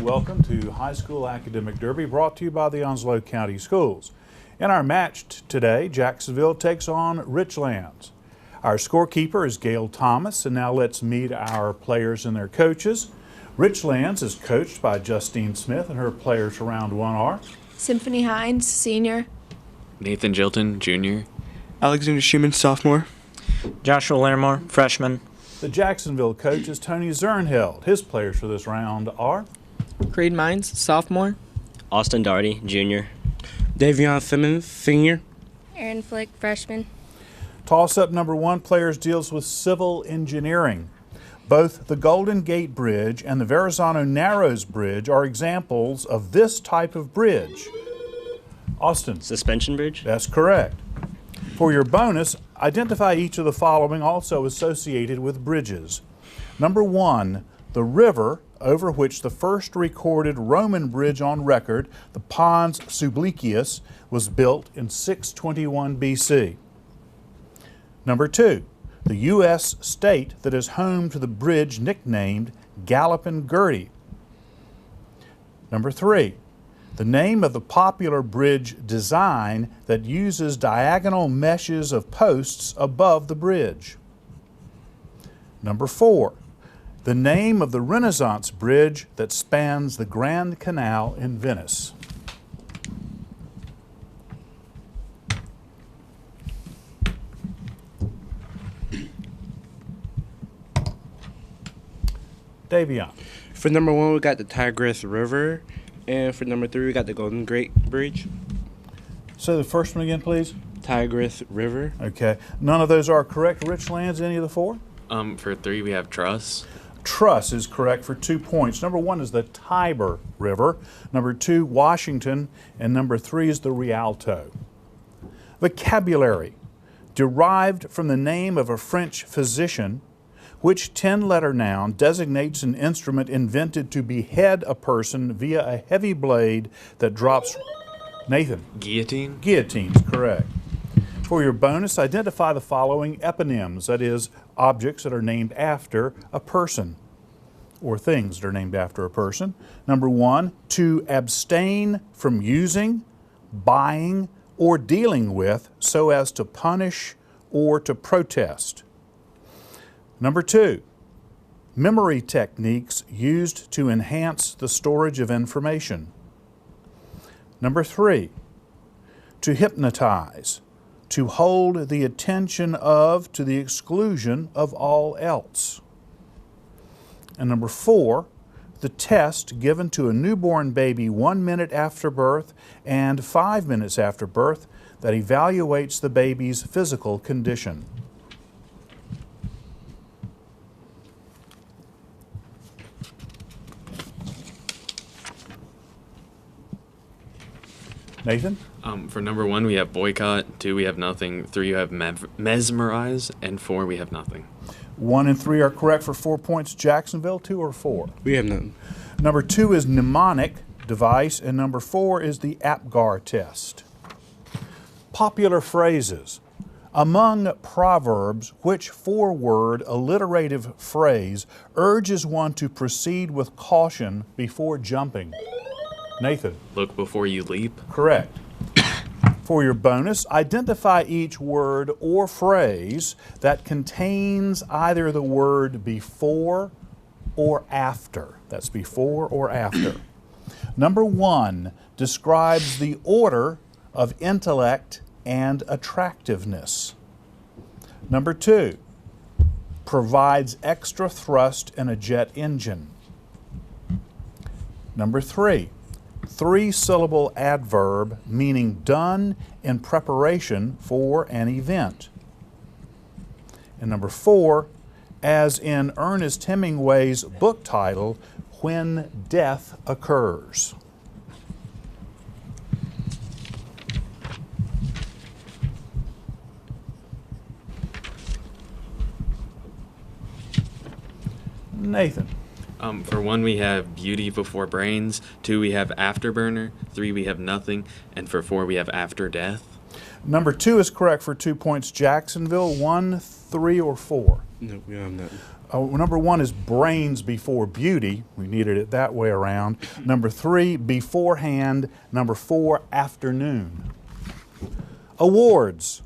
welcome to High School Academic Derby, brought to you by the Onslow County Schools. In our match today, Jacksonville takes on Richlands. Our scorekeeper is Gail Thomas, and now let's meet our players and their coaches. Richlands is coached by Justine Smith, and her players for round one are Symphony Hines, senior. Nathan Jilton, junior. Alexander Schumann, sophomore. Joshua Larimore, freshman. The Jacksonville coach is Tony Zernheld. His players for this round are Creed Mines, sophomore. Austin Darty, junior. Davion Simmons, senior. Aaron Flick, freshman. Toss-up number one, players deals with civil engineering. Both the Golden Gate Bridge and the Verrazano Narrows Bridge are examples of this type of bridge. Austin. Suspension bridge? That's correct. For your bonus, identify each of the following also associated with bridges. Number one, the river over which the first recorded Roman bridge on record, the Pons Sublicius, was built in 621 BC. Number two, the U.S. state that is home to the bridge nicknamed Gallopin' Gertie. Number three, the name of the popular bridge design that uses diagonal meshes of posts above the bridge. Number four, the name of the Renaissance bridge that spans the Grand Canal in Venice. Davion. For number one, we got the Tigris River. And for number three, we got the Golden Gate Bridge. So the first one again, please. Tigris River. Okay. None of those are correct. Richlands, any of the four? For three, we have Truss. Truss is correct for 2 points. Number one is the Tiber River. Number two, Washington. And number three is the Rialto. Vocabulary. Derived from the name of a French physician, which 10-letter noun designates an instrument invented to behead a person via a heavy blade that drops... Nathan. Guillotine. Guillotine is correct. For your bonus, identify the following eponyms, that is, objects that are named after a person, or things that are named after a person. Number one, to abstain from using, buying, or dealing with so as to punish or to protest. Number two, memory techniques used to enhance the storage of information. Number three, to hypnotize, to hold the attention of to the exclusion of all else. And number four, the test given to a newborn baby 1 minute after birth and 5 minutes after birth that evaluates the baby's physical condition. Nathan? For number one, we have boycott. Two, we have nothing. Three, you have mesmerize. And four, we have nothing. 1 and 3 are correct for 4 points. Jacksonville, 2 or 4? We have none. Number 2 is mnemonic device, and number 4 is the APGAR test. Popular phrases. Among proverbs, which 4-word alliterative phrase urges one to proceed with caution before jumping? Nathan. Look before you leap. Correct. For your bonus, identify each word or phrase that contains either the word before or after. That's before or after. Number 1 describes the order of intellect and attractiveness. Number 2 provides extra thrust in a jet engine. Number 3, 3-syllable adverb meaning done in preparation for an event. And number 4, as in Ernest Hemingway's book title, When Death Occurs. Nathan. For one, we have beauty before brains. Two, we have afterburner. Three, we have nothing. And for four, we have after death. Number 2 is correct for 2 points. Jacksonville, 1, 3, or 4. No, we have nothing. Number 1 is brains before beauty. We needed it that way around. Number 3, beforehand. Number 4, afternoon. Awards.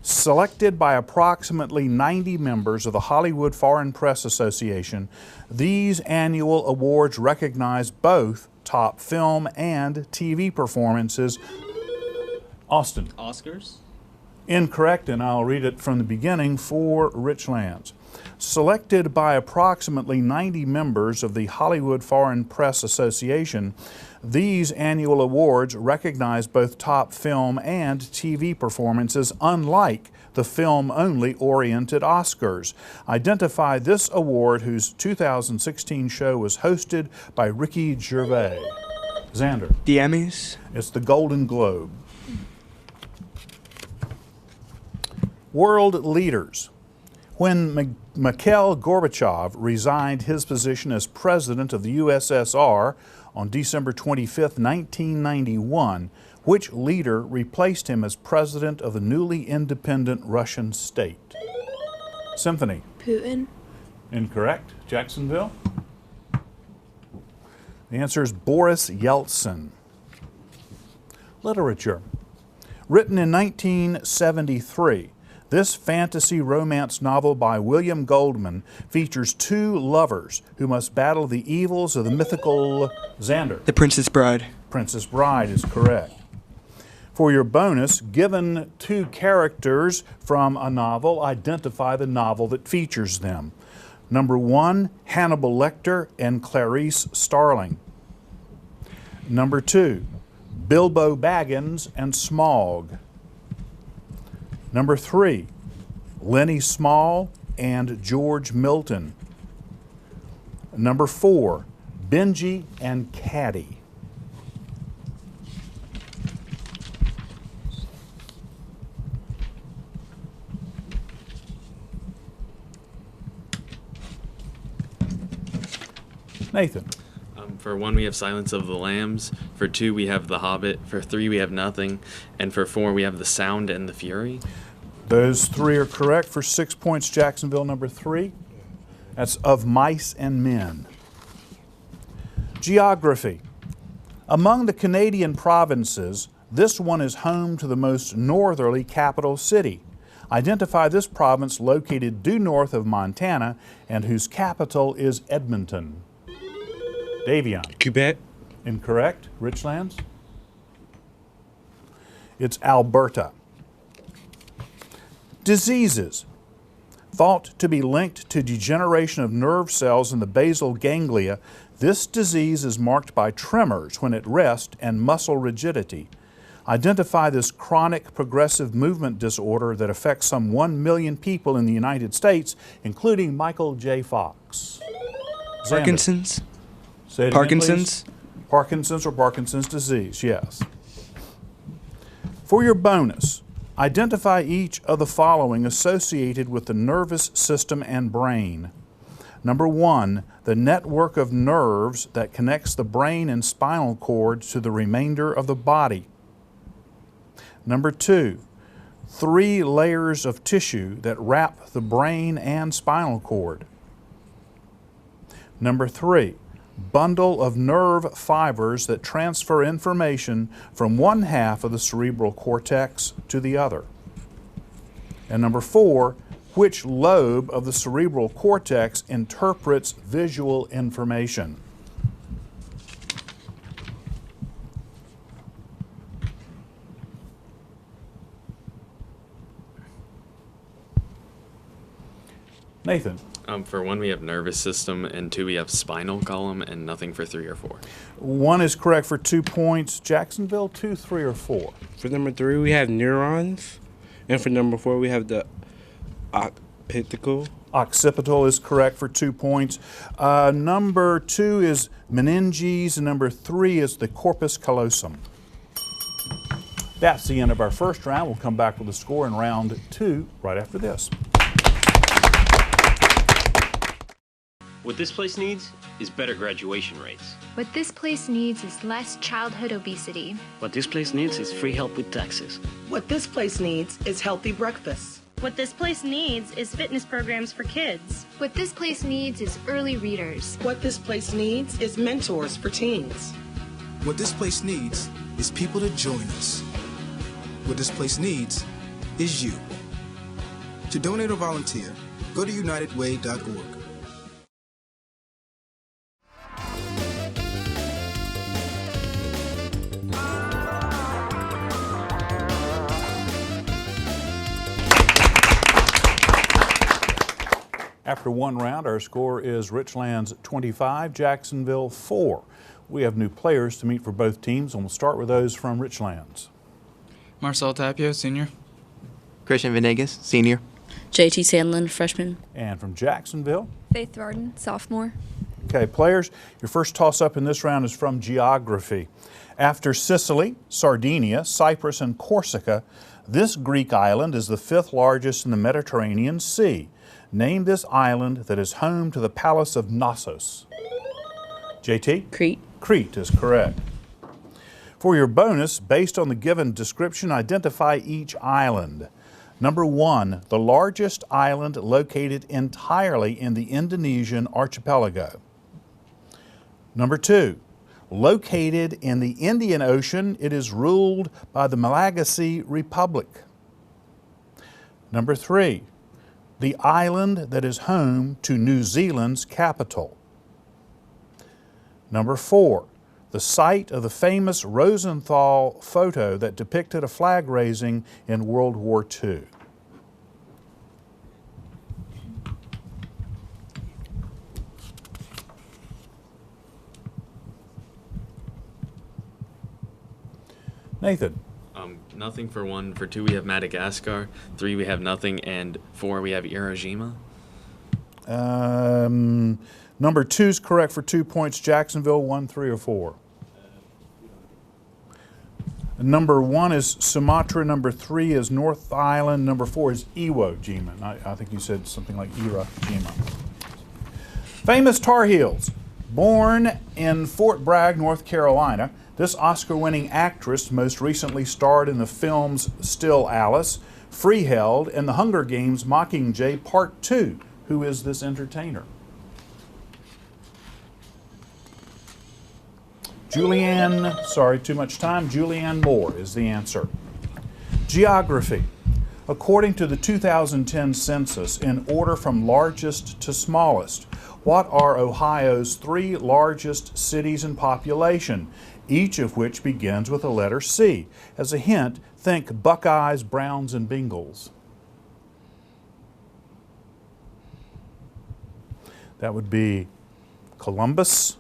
Selected by approximately 90 members of the Hollywood Foreign Press Association, these annual awards recognize both top film and TV performances. Austin. Oscars? Incorrect, and I'll read it from the beginning for Richlands. Selected by approximately 90 members of the Hollywood Foreign Press Association, these annual awards recognize both top film and TV performances, unlike the film-only oriented Oscars. Identify this award, whose 2016 show was hosted by Ricky Gervais. Xander. The Emmys. It's the Golden Globe. World leaders. When Mikhail Gorbachev resigned his position as president of the USSR on December 25, 1991, which leader replaced him as president of the newly independent Russian state? Symphony. Putin. Incorrect. Jacksonville? The answer is Boris Yeltsin. Literature. Written in 1973, this fantasy romance novel by William Goldman features two lovers who must battle the evils of the mythical Xander. The Princess Bride. Princess Bride is correct. For your bonus, given two characters from a novel, identify the novel that features them. Number 1, Hannibal Lecter and Clarice Starling. Number 2, Bilbo Baggins and Smaug. Number 3, Lenny Small and George Milton. Number 4, Benji and Caddy. Nathan. For 1, we have Silence of the Lambs. For 2, we have The Hobbit. For 3, we have Nothing. And for 4, we have The Sound and the Fury. Those 3 are correct. For 6 points, Jacksonville, number 3. That's Of Mice and Men. Geography. Among the Canadian provinces, this one is home to the most northerly capital city. Identify this province located due north of Montana and whose capital is Edmonton. Davion. Quebec. Incorrect. Richlands? It's Alberta. Diseases. Thought to be linked to degeneration of nerve cells in the basal ganglia, this disease is marked by tremors when at rest and muscle rigidity. Identify this chronic progressive movement disorder that affects some 1 million people in the United States, including Michael J. Fox. Xander. Parkinson's. Say it again, Parkinson's. please. Parkinson's or Parkinson's disease, yes. For your bonus, identify each of the following associated with the nervous system and brain. Number 1, the network of nerves that connects the brain and spinal cord to the remainder of the body. Number 2, 3 layers of tissue that wrap the brain and spinal cord. Number 3, bundle of nerve fibers that transfer information from one half of the cerebral cortex to the other. And number 4, which lobe of the cerebral cortex interprets visual information? Nathan. For 1, we have nervous system, and 2, we have spinal column, and Nothing for 3 or 4. 1 is correct for 2 points. Jacksonville, 2, 3, or 4? For number 3, we have neurons. And for number 4, we have the occipital. Occipital is correct for 2 points. Number 2 is meninges, and number 3 is the corpus callosum. That's the end of our first round. We'll come back with the score in round 2 right after this. What this place needs is better graduation rates. What this place needs is less childhood obesity. What this place needs is free help with taxes. What this place needs is healthy breakfast. What this place needs is fitness programs for kids. What this place needs is early readers. What this place needs is mentors for teens. What this place needs is people to join us. What this place needs is you. To donate or volunteer, go to unitedway.org. After one round, our score is Richlands 25, Jacksonville 4. We have new players to meet for both teams, and we'll start with those from Richlands. Marcel Tapio, senior. Christian Venegas, senior. JT Sandlin, freshman. And from Jacksonville? Faith Varden, sophomore. Okay, players, your first toss-up in this round is from geography. After Sicily, Sardinia, Cyprus, and Corsica, this Greek island is the 5th largest in the Mediterranean Sea. Name this island that is home to the Palace of Knossos. JT? Crete. Crete is correct. For your bonus, based on the given description, identify each island. Number 1, the largest island located entirely in the Indonesian archipelago. Number 2, located in the Indian Ocean, it is ruled by the Malagasy Republic. Number 3, the island that is home to New Zealand's capital. Number 4, the site of the famous Rosenthal photo that depicted a flag raising in World War II. Nathan. Nothing for 1. For 2, we have Madagascar. 3, we have nothing. And 4, we have Hiroshima. Number 2 is correct for 2 points. Jacksonville, 1, 3, or 4. Number 1 is Sumatra. Number 3 is North Island. Number 4 is Iwo Jima. I think you said something like Ira Jima. Famous Tar Heels. Born in Fort Bragg, North Carolina, this Oscar-winning actress most recently starred in the films Still Alice, Freeheld, and The Hunger Games Mockingjay Part 2. Who is this entertainer? Julianne Moore is the answer. Geography. According to the 2010 census, in order from largest to smallest, what are Ohio's 3 largest cities in population, each of which begins with the letter C? As a hint, think Buckeyes, Browns, and Bengals. That would be Columbus,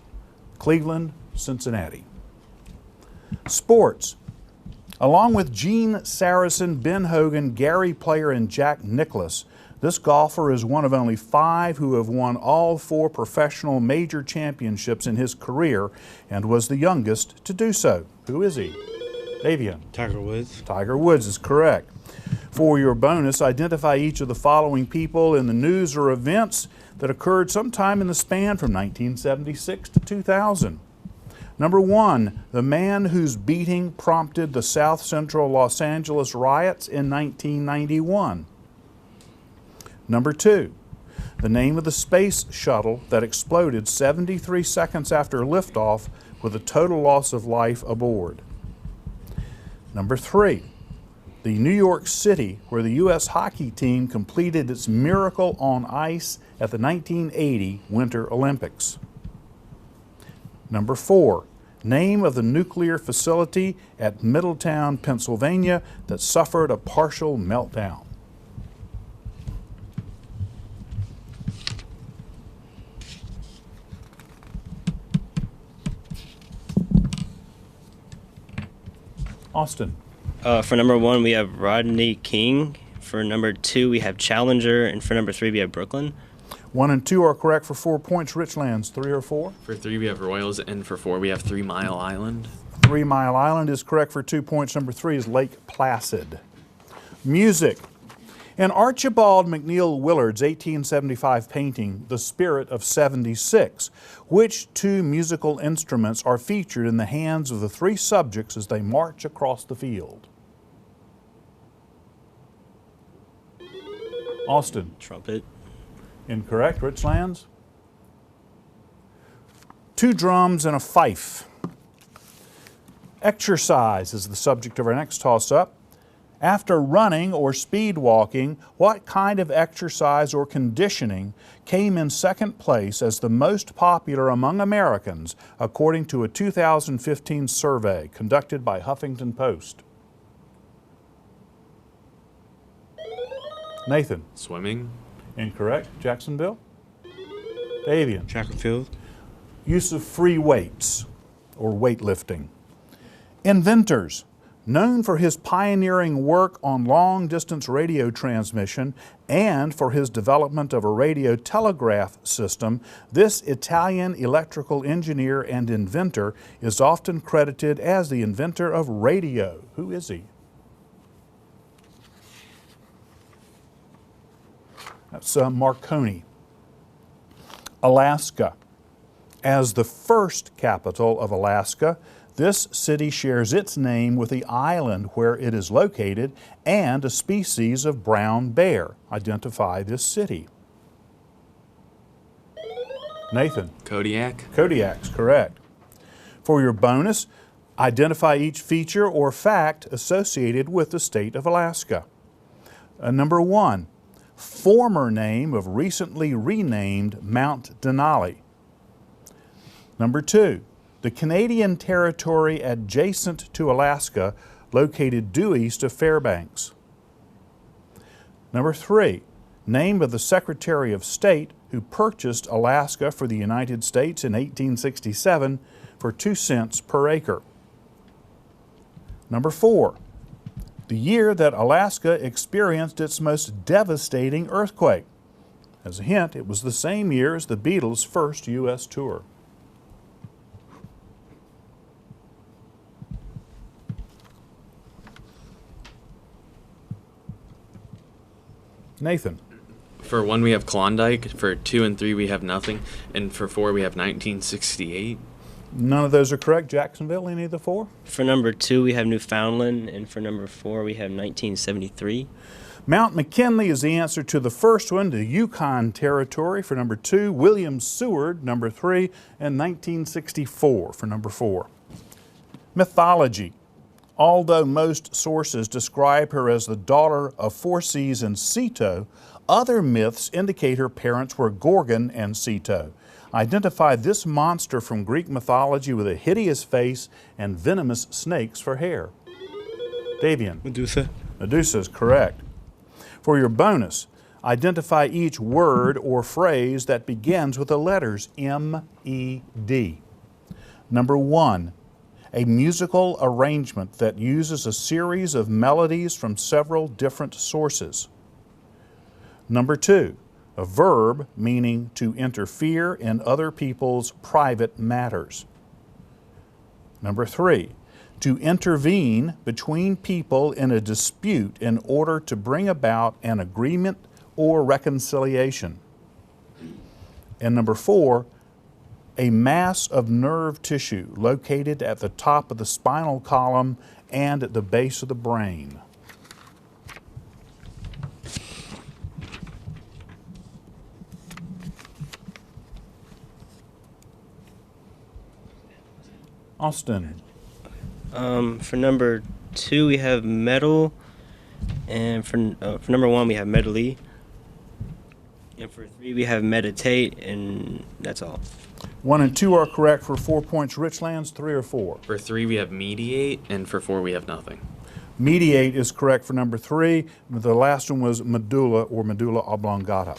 Cleveland, Cincinnati. Sports. Along with Gene Saracen, Ben Hogan, Gary Player, and Jack Nicklaus, this golfer is one of only 5 who have won all 4 professional major championships in his career and was the youngest to do so. Who is he? Davian. Tiger Woods. Tiger Woods is correct. For your bonus, identify each of the following people in the news or events that occurred sometime in the span from 1976 to 2000. Number 1, the man whose beating prompted the South Central Los Angeles riots in 1991. Number 2, the name of the space shuttle that exploded 73 seconds after liftoff with a total loss of life aboard. Number 3, the New York City where the U.S. hockey team completed its miracle on ice at the 1980 Winter Olympics. Number 4, name of the nuclear facility at Middletown, Pennsylvania that suffered a partial meltdown. Austin. For number 1, we have Rodney King. For number 2, we have Challenger. And for number 3, we have Brooklyn. 1 and 2 are correct for 4 points. Richlands, 3 or 4? For 3, we have Royals. And for 4, we have 3 Mile Island. 3 Mile Island is correct for 2 points. Number 3 is Lake Placid. Music. In Archibald McNeill Willard's 1875 painting, The Spirit of 76, which two musical instruments are featured in the hands of the three subjects as they march across the field? Austin. Trumpet. Incorrect. Richlands. Two drums and a fife. Exercise is the subject of our next toss-up. After running or speed walking, what kind of exercise or conditioning came in second place as the most popular among Americans, according to a 2015 survey conducted by Huffington Post? Nathan. Swimming. Incorrect. Jacksonville. Davian. Track and field. Use of free weights or weightlifting. Inventors. Known for his pioneering work on long-distance radio transmission and for his development of a radio telegraph system, this Italian electrical engineer and inventor is often credited as the inventor of radio. Who is he? That's Marconi. Alaska. As the first capital of Alaska, this city shares its name with the island where it is located and a species of brown bear. Identify this city. Nathan. Kodiak. Kodiak's correct. For your bonus, identify each feature or fact associated with the state of Alaska. Number 1, former name of recently renamed Mount Denali. Number 2, the Canadian territory adjacent to Alaska, located due east of Fairbanks. Number 3, name of the Secretary of State who purchased Alaska for the United States in 1867 for 2 cents per acre. Number 4, the year that Alaska experienced its most devastating earthquake. As a hint, it was the same year as the Beatles' first U.S. tour. Nathan. For 1, we have Klondike. For 2 and 3, we have nothing. And for 4, we have 1968. None of those are correct. Jacksonville, any of the 4? For number 2, we have Newfoundland, and for number 4, we have 1973. Mount McKinley is the answer to the first one, the Yukon Territory for number 2, William Seward, number 3, and 1964 for number 4. Mythology. Although most sources describe her as the daughter of Phorcys and Ceto, other myths indicate her parents were Gorgon and Ceto. Identify this monster from Greek mythology with a hideous face and venomous snakes for hair. Davian. Medusa. Medusa is correct. For your bonus, identify each word or phrase that begins with the letters M-E-D. Number 1, a musical arrangement that uses a series of melodies from several different sources. Number 2, a verb meaning to interfere in other people's private matters. Number 3, to intervene between people in a dispute in order to bring about an agreement or reconciliation. And number 4, a mass of nerve tissue located at the top of the spinal column and at the base of the brain. Austin. For number 2, we have metal, and for number 1, we have medley. And for 3, we have meditate, and that's all. 1 and 2 are correct for 4 points. Richlands, 3 or 4? For 3, we have mediate, and for 4, we have nothing. Mediate is correct for number 3. The last one was medulla or medulla oblongata.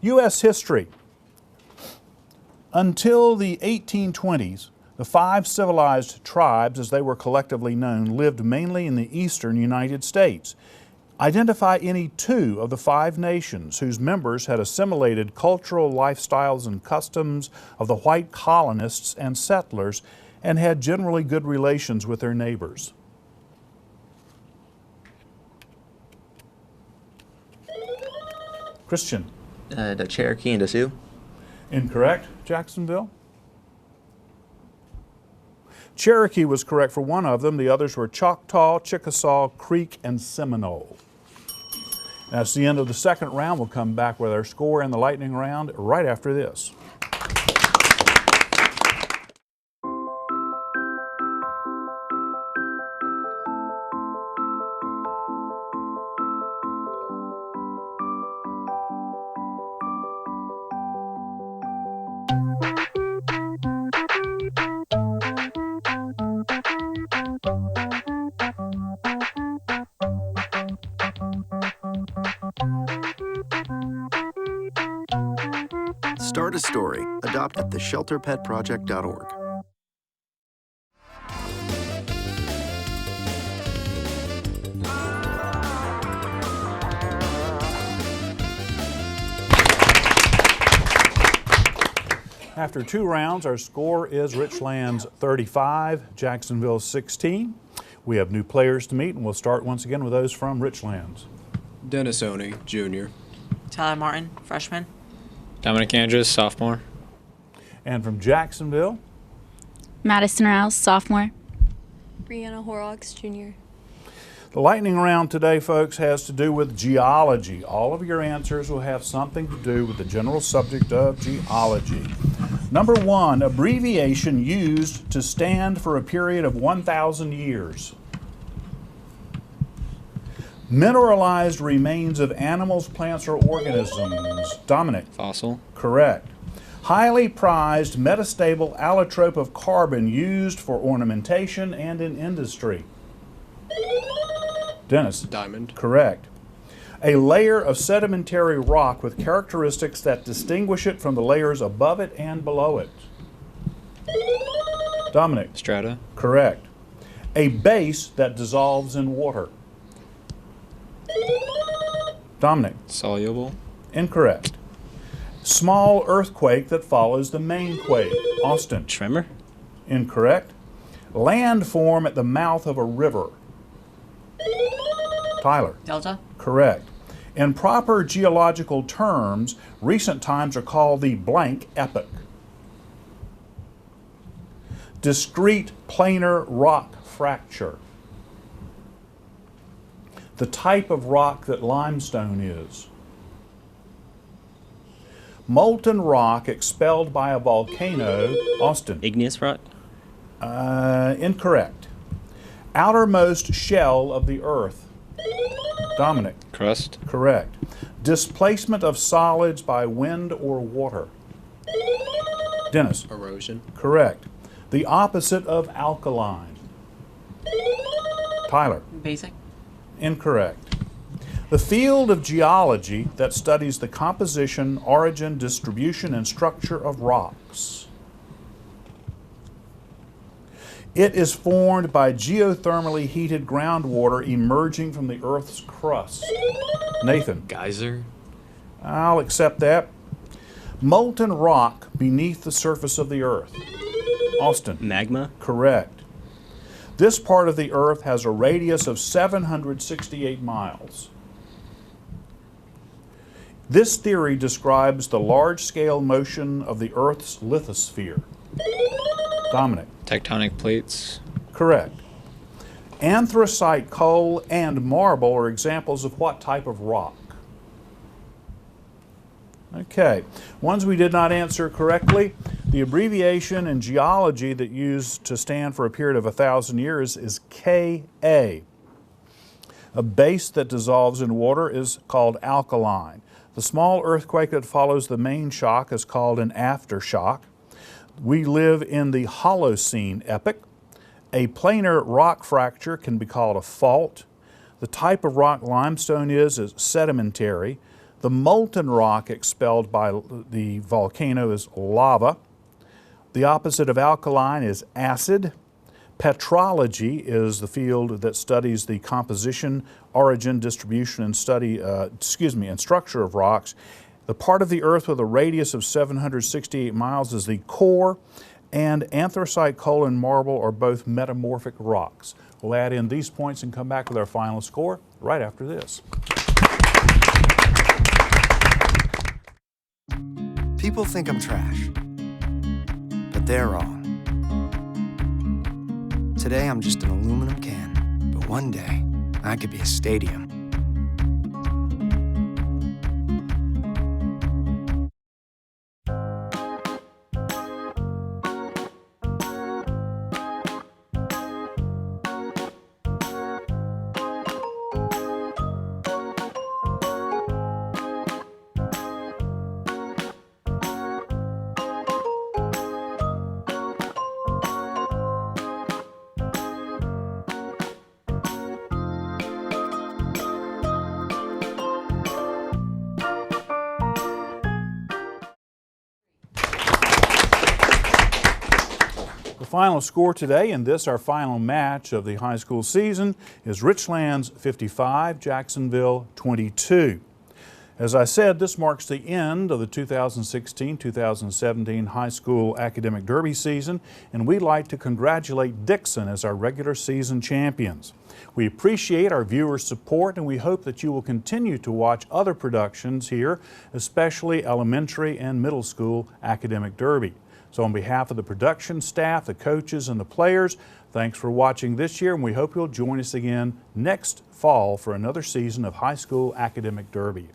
U.S. history. Until the 1820s, the 5 civilized tribes, as they were collectively known, lived mainly in the eastern United States. Identify any 2 of the 5 nations whose members had assimilated cultural lifestyles and customs of the white colonists and settlers and had generally good relations with their neighbors. Christian. The Cherokee and the Sioux. Incorrect. Jacksonville. Cherokee was correct for one of them. The others were Choctaw, Chickasaw, Creek, and Seminole. That's the end of the second round. We'll come back with our score in the lightning round right after this. Start a story. Adopt at theshelterpetproject.org. After 2 rounds, our score is Richlands 35, Jacksonville 16. We have new players to meet, and we'll start once again with those from Richlands. Dennis Oney, junior. Tyler Martin, freshman. Dominic Andrews, sophomore. And from Jacksonville, Madison Rouse, sophomore. Brianna Horrocks, junior. the lightning round today, folks, has to do with geology. All of your answers will have something to do with the general subject of geology. Number 1, abbreviation used to stand for a period of 1,000 years. Mineralized remains of animals, plants, or organisms. Dominic. Fossil. Correct. Highly prized metastable allotrope of carbon used for ornamentation and in industry. Dennis. Diamond. Correct. A layer of sedimentary rock with characteristics that distinguish it from the layers above it and below it. Dominic. Strata. Correct. A base that dissolves in water. Dominic. Soluble. Incorrect. Small earthquake that follows the main quake. Austin. Tremor. Incorrect. Landform at the mouth of a river. Tyler. Delta. Correct. In proper geological terms, recent times are called the blank epoch. Discrete planar rock fracture. The type of rock that limestone is. Molten rock expelled by a volcano. Austin. Igneous rock. Incorrect. Outermost shell of the earth. Dominic. Crust. Correct. Displacement of solids by wind or water. Dennis. Erosion. Correct. The opposite of alkaline. Tyler. Basic. Incorrect. The field of geology that studies the composition, origin, distribution, and structure of rocks. It is formed by geothermally heated groundwater emerging from the Earth's crust. Nathan. Geyser. I'll accept that. Molten rock beneath the surface of the Earth. Austin. Magma. Correct. This part of the Earth has a radius of 768 miles. This theory describes the large-scale motion of the Earth's lithosphere. Dominic. Tectonic plates. Correct. Anthracite, coal, and marble are examples of what type of rock? Okay. Ones we did not answer correctly. The abbreviation in geology that used to stand for a period of 1,000 years is Ka. A base that dissolves in water is called alkaline. The small earthquake that follows the main shock is called an aftershock. We live in the Holocene epoch. A planar rock fracture can be called a fault. The type of rock limestone is sedimentary. The molten rock expelled by the volcano is lava. The opposite of alkaline is acid. Petrology is the field that studies the composition, origin, distribution, and and structure of rocks. The part of the Earth with a radius of 768 miles is the core, and anthracite, coal, and marble are both metamorphic rocks. We'll add in these points and come back with our final score right after this. People think I'm trash, but they're wrong. Today I'm just an aluminum can, but one day I could be a stadium. The final score today in this, our final match of the high school season, is Richlands 55, Jacksonville 22. As I said, this marks the end of the 2016-2017 high school academic derby season, and we'd like to congratulate Dixon as our regular season champions. We appreciate our viewers' support, and we hope that you will continue to watch other productions here, especially elementary and middle school academic derby. So on behalf of the production staff, the coaches, and the players, thanks for watching this year, and we hope you'll join us again next fall for another season of high school academic derby.